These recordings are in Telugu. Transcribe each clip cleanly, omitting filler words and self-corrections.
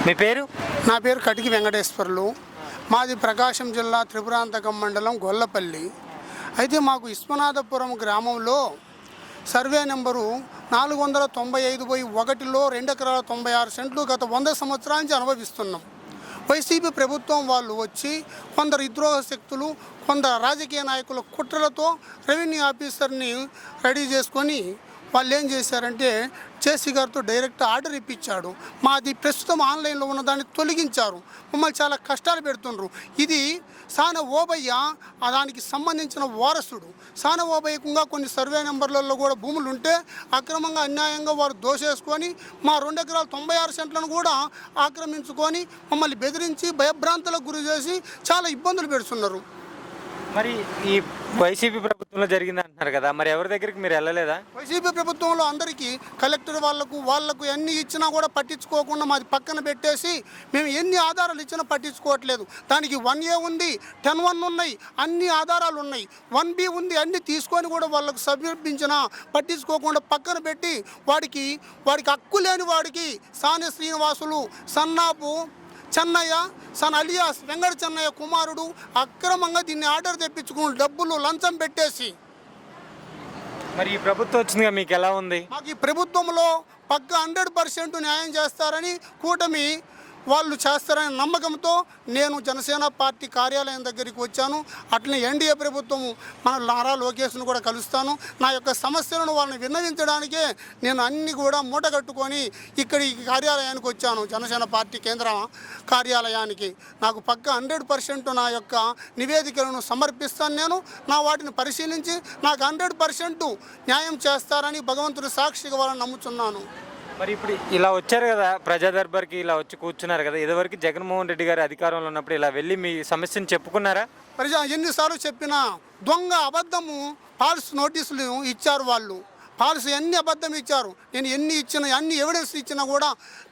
మీ పేరు? నా పేరు కటికి వెంకటేశ్వర్లు. మాది ప్రకాశం జిల్లా త్రిపురాంతకం మండలం గొల్లపల్లి. అయితే మాకు విశ్వనాథపురం గ్రామంలో సర్వే నెంబరు 495/1లో 2 ఎకరాల 96 సెంట్లు గత 100 సంవత్సరాల నుంచి అనుభవిస్తున్నాం. వైసీపీ ప్రభుత్వం వాళ్ళు వచ్చి కొందరు విద్రోహ శక్తులు, కొందరు రాజకీయ నాయకుల కుట్రలతో రెవెన్యూ ఆఫీసర్ని రెడీ చేసుకొని వాళ్ళు ఏం చేశారంటే జేసీ గారితో డైరెక్ట్ ఆర్డర్ ఇప్పించాడు. మాది ప్రస్తుతం ఆన్లైన్లో ఉన్న దాన్ని తొలగించారు. మమ్మల్ని చాలా కష్టాలు పెడుతుండ్రు. ఇది సాన ఓబయ్య దానికి సంబంధించిన వారసుడు. సాన ఓబయ్యకుండా కొన్ని సర్వే నెంబర్లలో కూడా భూములు ఉంటే అక్రమంగా అన్యాయంగా వారు దోసేసుకొని మా 2 ఎకరాల 96 సెంట్లను కూడా ఆక్రమించుకొని మమ్మల్ని బెదిరించి భయభ్రాంతులకు గురి చేసి చాలా ఇబ్బందులు పెడుతున్నారు. మరి ఈ వైసీపీ ప్రభుత్వంలో జరిగింది అంటున్నారు కదా, మరి ఎవరి దగ్గరికి మీరు వెళ్ళలేదా? వైసీపీ ప్రభుత్వంలో అందరికీ కలెక్టర్ వాళ్ళకు ఎన్ని ఇచ్చినా కూడా పట్టించుకోకుండా మాది పక్కన పెట్టేసి మేము ఎన్ని ఆధారాలు ఇచ్చినా పట్టించుకోవట్లేదు. దానికి 1A ఉంది, 10(1) ఉన్నాయి, అన్ని ఆధారాలు ఉన్నాయి, 1B ఉంది, అన్ని తీసుకొని కూడా వాళ్ళకు సమర్పించినా పట్టించుకోకుండా పక్కన పెట్టి వాడికి హక్కు లేని వాడికి సాని శ్రీనివాసులు, సన్నాపు చెన్నయ్య, సన్ అలియాస్ వెంకట చెన్నయ్య కుమారుడు అక్రమంగా దీన్ని ఆర్డర్ తెప్పించుకుని డబ్బులు లంచం పెట్టేసి. మరి ఈ ప్రభుత్వం వచ్చిందిగా, మీకు ఎలా ఉంది? మాకు ఈ ప్రభుత్వంలో పక్క 100% న్యాయం చేస్తారని, కూటమి వాళ్ళు చేస్తారనే నమ్మకంతో నేను జనసేన పార్టీ కార్యాలయం దగ్గరికి వచ్చాను. అట్లనే ఎన్డీఏ ప్రభుత్వం మన నారా లోకేష్ను కూడా కలుస్తాను. నా యొక్క సమస్యలను వాళ్ళని విన్నవించడానికే నేను అన్ని కూడా మూటగట్టుకొని ఈ కార్యాలయానికి వచ్చాను, జనసేన పార్టీ కేంద్ర కార్యాలయానికి. నాకు పక్క 100% నా యొక్క నివేదికలను సమర్పిస్తాను. నేను వాటిని పరిశీలించి నాకు 100% న్యాయం చేస్తారని భగవంతుడి సాక్షిగా వాళ్ళని నమ్ముతున్నాను. మరి ఇప్పుడు ఇలా వచ్చారు కదా, ప్రజా దర్బార్కి ఇలా వచ్చి కూర్చున్నారు కదా, ఇదివరకు జగన్మోహన్ రెడ్డి గారు అధికారంలో ఉన్నప్పుడు ఇలా వెళ్ళి మీ సమస్యను చెప్పుకున్నారా? ఎన్నిసార్లు చెప్పినా దొంగ అబద్ధము ఫాల్స్ నోటీసులు ఇచ్చారు. వాళ్ళు ఫాల్స్ ఎన్ని అబద్ధం ఇచ్చారు. నేను అన్ని ఎవిడెన్స్ ఇచ్చినా కూడా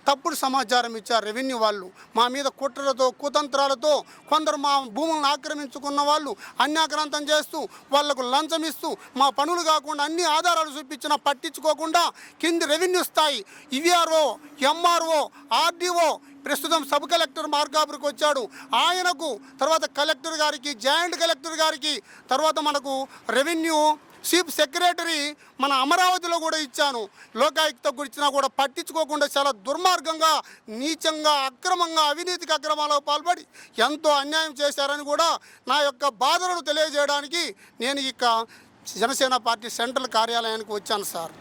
తప్పుడు సమాచారం ఇచ్చారు రెవెన్యూ వాళ్ళు. మా మీద కుట్రలతో కుతంత్రాలతో కొందరు మా భూములను ఆక్రమించుకున్న వాళ్ళు అన్యాక్రాంతం చేస్తూ వాళ్లకు లంచం ఇస్తూ మా పనులు కాకుండా అన్ని ఆధారాలు చూపించినా పట్టించుకోకుండా కింది రెవెన్యూ స్థాయి ఈవీఆర్ఓ, ఎంఆర్ఓ, ఆర్డీఓ, ప్రస్తుతం సబ్ కలెక్టర్ మార్కాపురికి వచ్చాడు, ఆయనకు, తర్వాత కలెక్టర్ గారికి, జాయింట్ కలెక్టర్ గారికి, తర్వాత మనకు రెవెన్యూ చీఫ్ సెక్రటరీ మన అమరావతిలో కూడా ఇచ్చాను, లోకాయుక్తకు ఇచ్చినా కూడా పట్టించుకోకుండా చాలా దుర్మార్గంగా, నీచంగా, అక్రమంగా, అవినీతికి అక్రమాలకు పాల్పడి ఎంతో అన్యాయం చేశారని కూడా నా యొక్క బాధలను తెలియజేయడానికి నేను జనసేన పార్టీ సెంట్రల్ కార్యాలయానికి వచ్చాను సార్.